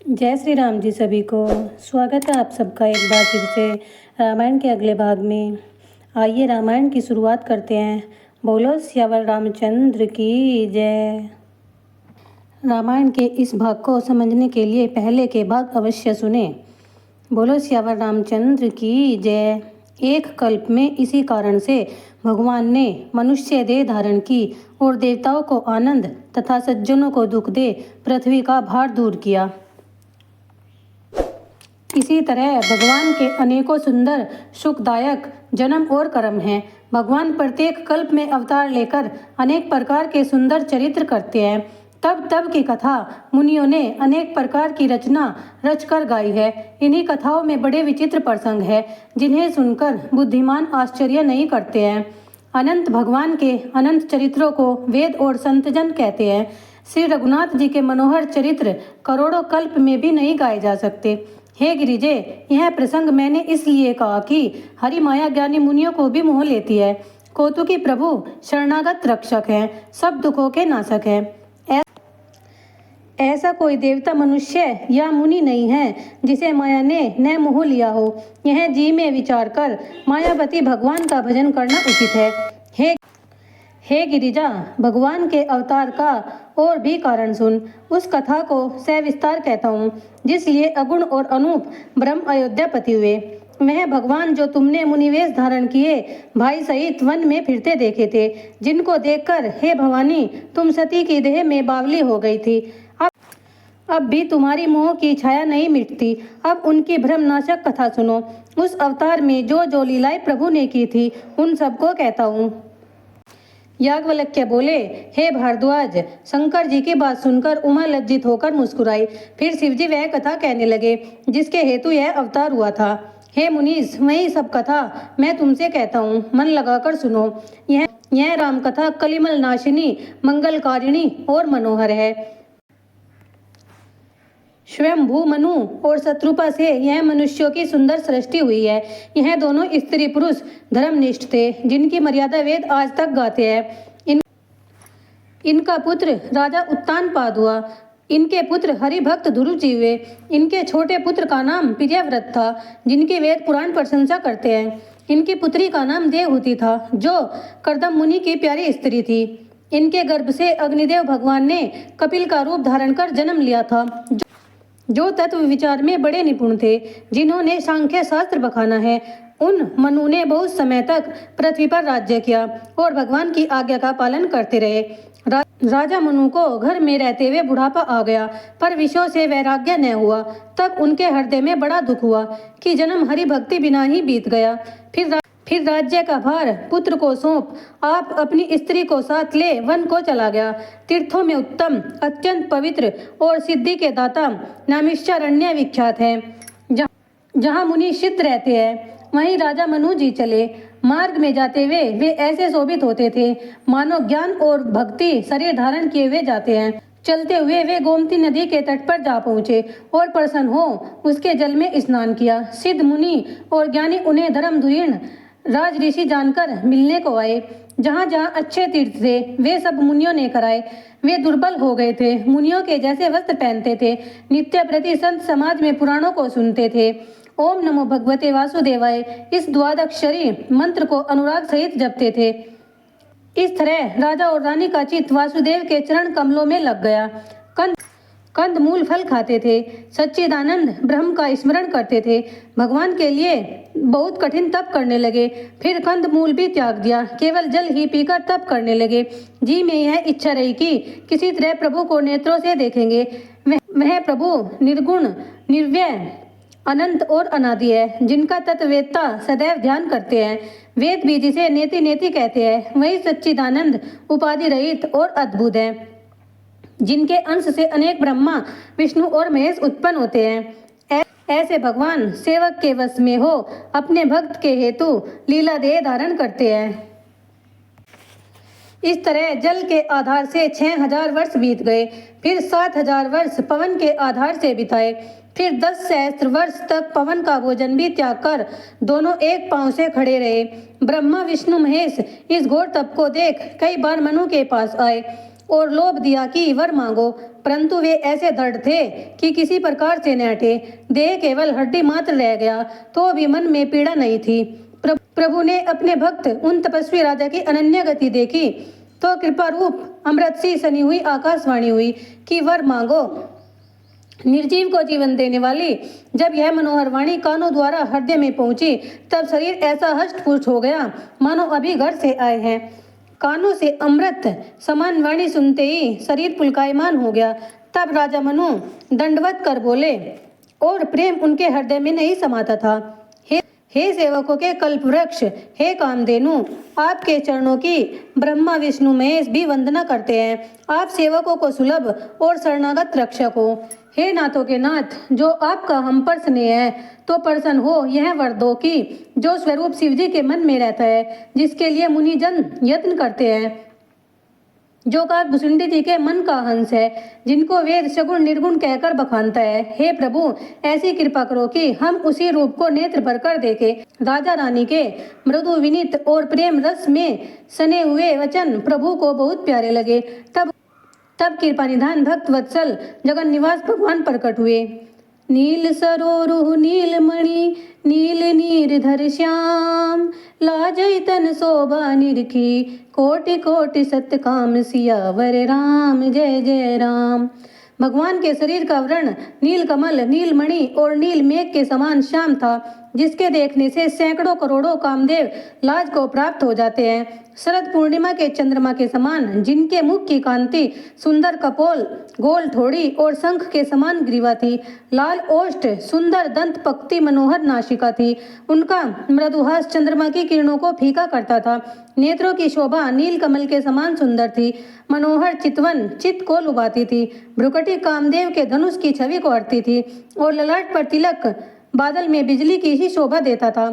जय श्री राम जी। सभी को स्वागत है आप सबका एक बार फिर से रामायण के अगले भाग में। आइए रामायण की शुरुआत करते हैं। बोलो सियावर रामचंद्र की जय। रामायण के इस भाग को समझने के लिए पहले के भाग अवश्य सुने। बोलो सियावर रामचंद्र की जय। एक कल्प में इसी कारण से भगवान ने मनुष्य देह धारण की और देवताओं को आनंद तथा सज्जनों को दुख दे पृथ्वी का भार दूर किया। इसी तरह भगवान के अनेकों सुंदर सुखदायक जन्म और कर्म हैं। भगवान प्रत्येक कल्प में अवतार लेकर अनेक प्रकार के सुंदर चरित्र करते हैं। तब की कथा मुनियों ने अनेक प्रकार की रचना रचकर गाई है। इन्हीं कथाओं में बड़े विचित्र प्रसंग है जिन्हें सुनकर बुद्धिमान आश्चर्य नहीं करते हैं। अनंत भगवान के अनंत चरित्रों को वेद और संतजन कहते हैं। श्री रघुनाथ जी के मनोहर चरित्र करोड़ों कल्प में भी नहीं गाए जा सकते। हे गिरिजे, यह प्रसंग मैंने इसलिए कहा कि हरि माया ज्ञानी मुनियों को भी मोह लेती है। कौतुकी प्रभु शरणागत रक्षक हैं, सब दुखों के नाशक हैं। ऐसा कोई देवता मनुष्य या मुनि नहीं है जिसे माया ने न मोह लिया हो। यह जी में विचार कर मायावती भगवान का भजन करना उचित है। हे गिरिजा, भगवान के अवतार का और भी कारण सुन। उस कथा को सविस्तार कहता हूँ जिसलिए अगुण और अनूप ब्रह्म अयोध्यापति हुए। वह भगवान जो तुमने मुनिवेश धारण किए भाई सहित वन में फिरते देखे थे, जिनको देखकर हे भवानी तुम सती की देह में बावली हो गई थी। अब भी तुम्हारी मोह की छाया नहीं मिटती। अब उनकी भ्रमनाशक कथा सुनो। उस अवतार में जो लीलाएं प्रभु ने की थी उन सबको कहता हूँ। याज्ञवल्क्य बोले, हे भारद्वाज, शंकर जी की बात सुनकर उमा लज्जित होकर मुस्कुराई। फिर शिवजी वह कथा कहने लगे जिसके हेतु यह अवतार हुआ था। हे मुनीस, वही सब कथा मैं तुमसे कहता हूँ, मन लगाकर सुनो। यह राम कथा कलिमल नाशिनी, मंगलकारिणी और मनोहर है। स्वयंभू मनु और शत्रुपा से यह मनुष्यों की सुंदर सृष्टि हुई है। यह दोनों स्त्री पुरुष धर्मनिष्ठ थे जिनकी मर्यादा वेद आज तक गाते हैं। इनका पुत्र राजा उत्तानपाद हुआ। इनके पुत्र हरिभक्त ध्रुवजी हुए। इनके छोटे पुत्र का नाम प्रियव्रत था जिनकी वेद पुराण प्रशंसा करते हैं। इनकी पुत्री का नाम देवहूति था जो कर्दम मुनि की प्यारी स्त्री थी। इनके गर्भ से अग्निदेव भगवान ने कपिल का रूप धारण कर जन्म लिया था जो तत्व विचार में बड़े निपुण थे, जिन्होंने सांख्य शास्त्र बखाना है। उन मनु ने बहुत समय तक पृथ्वी पर राज्य किया और भगवान की आज्ञा का पालन करते रहे। राजा मनु को घर में रहते हुए बुढ़ापा आ गया, पर विषयों से वैराग्य न हुआ। तब उनके हृदय में बड़ा दुख हुआ कि जन्म हरि भक्ति बिना ही बीत गया। फिर राज्य का भार पुत्र को सौंप आप अपनी स्त्री को साथ ले वन को चला गया। तीर्थों में उत्तम, अत्यंत पवित्र और सिद्धि के दाता नैमिषारण्य विख्यात है, जहाँ मुनि सिद्ध रहते हैं। वहीं राजा मनु जी चले। मार्ग में जाते हुए वे ऐसे शोभित होते थे मानो ज्ञान और भक्ति शरीर धारण किए हुए जाते हैं। चलते हुए वे गोमती नदी के तट पर जा पहुँचे और प्रसन्न हो उसके जल में स्नान किया। सिद्ध मुनि और ज्ञानी उन्हें धर्मधुरीण राज ऋषि जानकर मिलने को आए। जहाँ जहाँ अच्छे तीर्थ थे वे सब मुनियों ने कराए। वे दुर्बल हो गए थे, मुनियों के जैसे वस्त्र पहनते थे, नित्य प्रति संत समाज में पुराणों को सुनते थे। ओम नमो भगवते वासुदेवाय इस द्वादक्षरी मंत्र को अनुराग सहित जपते थे। इस तरह राजा और रानी का चित्त वासुदेव के चरण कमलों में लग गया। कंद मूल फल खाते थे, सच्चिदानंद ब्रह्म का स्मरण करते थे, भगवान के लिए बहुत कठिन तप करने लगे। फिर कंद मूल भी त्याग दिया, केवल जल ही पीकर तप करने लगे। जी में यह इच्छा रही कि किसी तरह प्रभु को नेत्रों से देखेंगे। वह प्रभु निर्गुण, निर्व्यय, अनंत और अनादि है, जिनका तत्ववेत्ता सदैव ध्यान करते हैं। वेद भी जिसे नेति नेति कहते हैं वही सच्चिदानंद, उपाधि रहित और अद्भुत है, जिनके अंश से अनेक ब्रह्मा, विष्णु और महेश उत्पन्न होते हैं। ऐसे भगवान सेवक के वश में हो अपने भक्त के हेतु लीला देह धारण करते हैं। इस तरह जल के आधार से 6000 वर्ष बीत गए। फिर 7000 वर्ष पवन के आधार से बिताए। फिर 10 सहस्त्र वर्ष तक पवन का भोजन भी त्याग कर दोनों एक पांव से खड़े रहे। ब्रह्मा, विष्णु, महेश इस घोर तप को देख कई बार मनु के पास आए और लोभ दिया कि वर मांगो, परंतु वे ऐसे दृढ़ थे कि किसी प्रकार से न हटे। देह केवल हड्डी मात्र रह गया तो भी मन में पीड़ा नहीं थी। प्रभु ने अपने भक्त उन तपस्वी राजा की अनन्य गति देखी तो कृपा रूप अमृत सी सनी हुई आकाशवाणी हुई कि वर मांगो। निर्जीव को जीवन देने वाली जब यह मनोहर वाणी कानों द्वारा हृदय में पहुंची तब शरीर ऐसा हष्ट पुष्ट हो गया मानो अभी घर से आए हैं। कानों से अमृत समान वाणी सुनते ही शरीर पुलकायमान हो गया। तब राजा मनु दंडवत कर बोले और प्रेम उनके हृदय में नहीं समाता था। हे सेवकों के कल्प वृक्ष, हे कामधेनु, आपके चरणों की ब्रह्मा विष्णु महेश भी वंदना करते हैं। आप सेवकों को सुलभ और शरणागत रक्षक हो। हे नाथों के नाथ, जो आपका हम पर स्नेह है तो प्रसन्न हो यह वर दो कि जो स्वरूप शिव जी के मन में रहता है, जिसके लिए मुनिजन यत्न करते हैं, जो काकभूषुंडी जी के मन का हंस है, जिनको वेद सगुण निर्गुण कहकर बखानता है। हे प्रभु, ऐसी कृपा करो कि हम उसी रूप को नेत्र भर कर देखें। राजा रानी के मृदु विनीत और प्रेम रस में सने हुए वचन प्रभु को बहुत प्यारे लगे। तब कृपा निधान भक्त वत्सल जगन निवास भगवान प्रकट हुए। नील सरोरुह नील मणि नील नीरधर श्याम, लाजई तन शोभा निरखी कोटि कोटि सत्य काम, सियावर राम जय जय राम। भगवान के शरीर का वर्ण नील कमल, नील मणि और नील मेघ के समान श्याम था, जिसके देखने से सैकड़ों करोड़ों कामदेव लाज को प्राप्त हो जाते हैं। शरद पूर्णिमा के चंद्रमा के समान जिनके मुख की कांति सुंदर कपोल, गोल ठोड़ी और शंख के समान ग्रीवा थी। लाल ओष्ठ, सुंदर दंत पक्ति, मनोहर नासिका थी। उनका मृदुहास चंद्रमा की किरणों को फीका करता था। नेत्रों की शोभा नील कमल के समान सुंदर थी। मनोहर चितवन चित्त को लुभाती थी। भ्रुकटी कामदेव के धनुष की छवि को हरती थी और ललाट पर तिलक बादल में बिजली की ही शोभा देता था।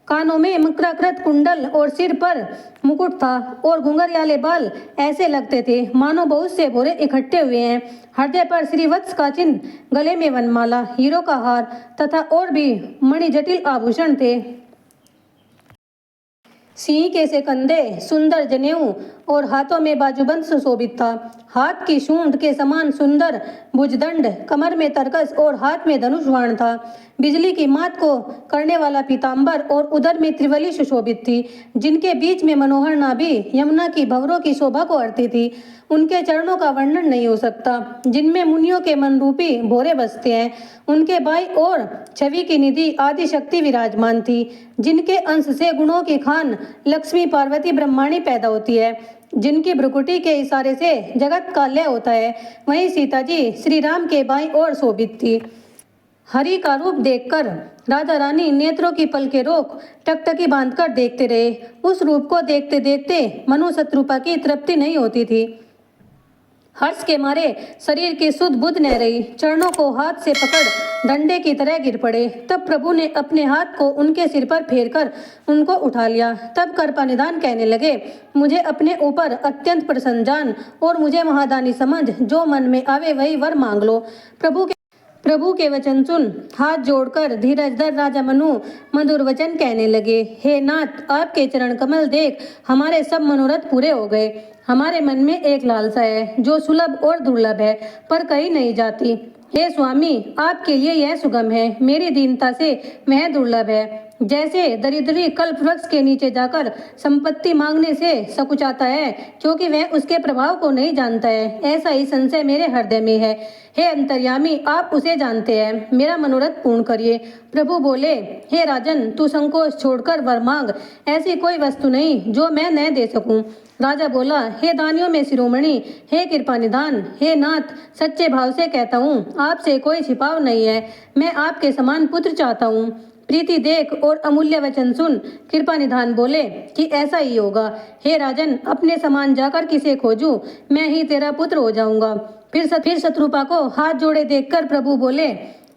कानों में मकराकृत कुंडल और सिर पर मुकुट था और घुंघरियाले बाल ऐसे लगते थे मानो बहुत से भोरे इकट्ठे हुए हैं। हृदय पर श्रीवत्स का चिन्ह, गले में वनमाला, हीरों का हार तथा और भी मणि जटिल आभूषण थे। सिंह के से कंधे सुंदर जनेऊ और हाथों में बाजूबंद सुशोभित था। हाथ की सूंड के समान सुंदर भुजदंड, कमर में तरकस और हाथ में धनुष बाण था। बिजली की मात को करने वाला पीतांबर और उदर में त्रिवली सुशोभित थी, जिनके बीच में मनोहर नाभि यमुना की भंवरों की शोभा को हरती थी। उनके चरणों का वर्णन नहीं हो सकता, जिनमें मुनियों के मन रूपी भोरे बसते हैं। उनके बाई और छवि की निधि आदि शक्ति विराजमान थी, जिनके अंश से गुणों की खान लक्ष्मी पार्वती ब्रह्माणी पैदा होती है, जिनकी भ्रुकुटी के इशारे से जगत का लय होता है। वहीं सीता जी श्री राम के बाईं ओर शोभित थी। हरि का रूप देखकर राजा रानी नेत्रों की पलकें रोक टकटकी बांधकर देखते रहे। उस रूप को देखते देखते मनु शत्रुपा की तृप्ति नहीं होती थी। हर्ष के मारे शरीर की सुध बुध न रही, चरणों को हाथ से पकड़ डंडे की तरह गिर पड़े। तब प्रभु ने अपने हाथ को उनके सिर पर फेरकर उनको उठा लिया। तब कृपा निधान कहने लगे, मुझे अपने ऊपर अत्यंत प्रसन्न जान और मुझे महादानी समझ, जो मन में आवे वही वर मांग लो। प्रभु के वचन सुन हाथ जोड़कर धीरज धर राजा मनु मधुर वचन कहने लगे। हे नाथ, आपके चरण कमल देख हमारे सब मनोरथ पूरे हो गए। हमारे मन में एक लालसा है जो सुलभ और दुर्लभ है, पर कहीं नहीं जाती। हे स्वामी, आपके लिए यह सुगम है, मेरी दीनता से वह दुर्लभ है। जैसे दरिद्री कल्प वृक्ष के नीचे जाकर संपत्ति मांगने से सकुचाता है, क्योंकि वह उसके प्रभाव को नहीं जानता है, ऐसा ही संशय मेरे हृदय में है। हे अंतर्यामी, आप उसे जानते हैं, मेरा मनोरथ पूर्ण करिए। प्रभु बोले, हे राजन, तू संकोच छोड़कर वर मांग, ऐसी कोई वस्तु नहीं जो मैं न दे सकूं। राजा बोला, हे दानियों में शिरोमणि, हे कृपा निधान, हे नाथ, सच्चे भाव से कहता हूँ, आपसे कोई छिपाव नहीं है। मैं आपके समान पुत्र चाहता हूँ। प्रीति देख और अमूल्य वचन सुन। कृपा निधान बोले कि ऐसा ही होगा। हे राजन, अपने समान जाकर किसे खोजूं, मैं ही तेरा पुत्र हो जाऊंगा। फिर शत्रुपा को हाथ जोड़े देखकर प्रभु बोले,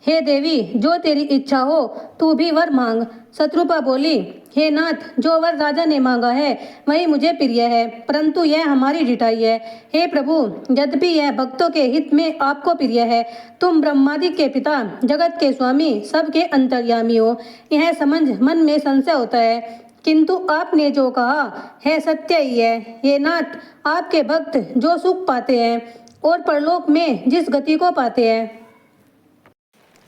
हे देवी, जो तेरी इच्छा हो तू भी वर मांग। शत्रुपा बोली, हे नाथ, जो वर राजा ने मांगा है वही मुझे प्रिय है, परंतु यह हमारी ढिठाई है। हे प्रभु, यद्यपि यह भक्तों के हित में आपको प्रिय है, तुम ब्रह्मादि के पिता, जगत के स्वामी, सबके अंतर्यामी हो, यह समझ मन में संशय होता है, किंतु आपने जो कहा है सत्य ही है। हे नाथ, आपके भक्त जो सुख पाते हैं और परलोक में जिस गति को पाते हैं,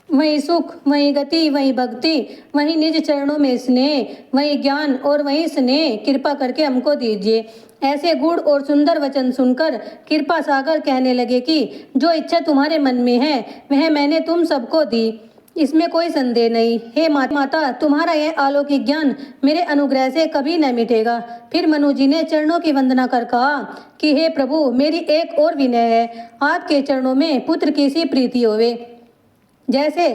वही सुख, वही गति, वही भक्ति, वही निज चरणों में स्नेह, वही ज्ञान और वही स्नेह कृपा करके हमको दीजिए। ऐसे गूढ़ और सुंदर वचन सुनकर कृपा सागर कहने लगे कि जो इच्छा तुम्हारे मन में है वह मैंने तुम सबको दी, इसमें कोई संदेह नहीं। हे माता, तुम्हारा यह अलौकिक ज्ञान मेरे अनुग्रह से कभी न मिटेगा। फिर मनु जी ने चरणों की वंदना कर कहा कि हे प्रभु, मेरी एक और विनय है, आपके चरणों में पुत्र की सी प्रीति होवे। जैसे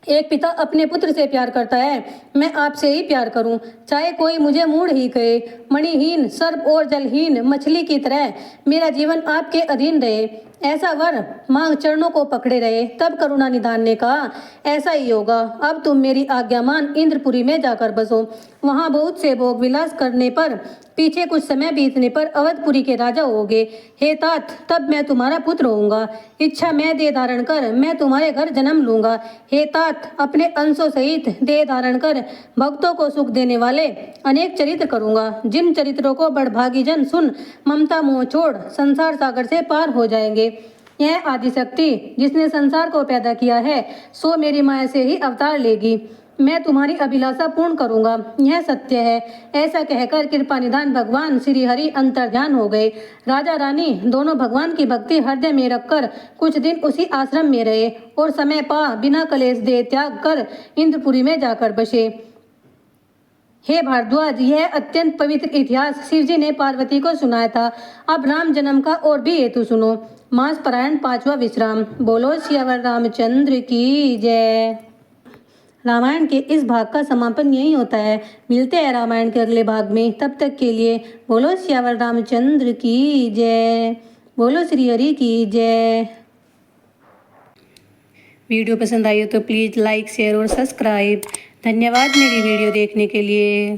एक पिता अपने पुत्र से प्यार करता है, मैं आपसे ही प्यार करूं, चाहे कोई मुझे मूढ़ ही कहे। मणिहीन, सर्प और जलहीन मछली की तरह मेरा जीवन आपके अधीन रहे, ऐसा वर मांग चरणों को पकड़े रहे। तब करुणा निधान ने कहा, ऐसा ही होगा। अब तुम मेरी आज्ञा मान इंद्रपुरी में जाकर बसो। वहां बहुत से भोग विलास करने पर, पीछे कुछ समय बीतने पर अवधपुरी के राजा होगे। हे तात, तब मैं तुम्हारा पुत्र होऊंगा। इच्छा मैं देह धारण कर मैं तुम्हारे घर जन्म लूंगा। हे तात, अपने अंशों सहित देह धारण कर भक्तों को सुख देने वाले अनेक चरित्र करूंगा, जिन चरित्रों को बड़भागी जन सुन ममता मोह छोड़ संसार सागर से पार हो जाएंगे। यह आदिशक्ति जिसने संसार को पैदा किया है, सो मेरी माया से ही अवतार लेगी। मैं तुम्हारी अभिलाषा पूर्ण करूंगा, यह सत्य है। ऐसा कहकर कृपा निधान भगवान श्री हरि अंतर्ध्यान हो गए। राजा रानी दोनों भगवान की भक्ति हृदय में रखकर कुछ दिन उसी आश्रम में रहे और समय पा बिना कलेश दे त्याग कर इंद्रपुरी में जाकर बसे। हे भारद्वाज, यह अत्यंत पवित्र इतिहास शिव जी ने पार्वती को सुनाया था। अब राम जन्म का और भी हेतु सुनो। मास पारायण 5वां विश्राम। बोलो सियावर रामचंद्र की जय। रामायण के इस भाग का समापन यही होता है। मिलते हैं रामायण के अगले भाग में, तब तक के लिए बोलो सियावर रामचंद्र की जय, बोलो श्री हरि की जय। वीडियो पसंद आई हो तो प्लीज़ लाइक, शेयर और सब्सक्राइब। धन्यवाद मेरी वीडियो देखने के लिए।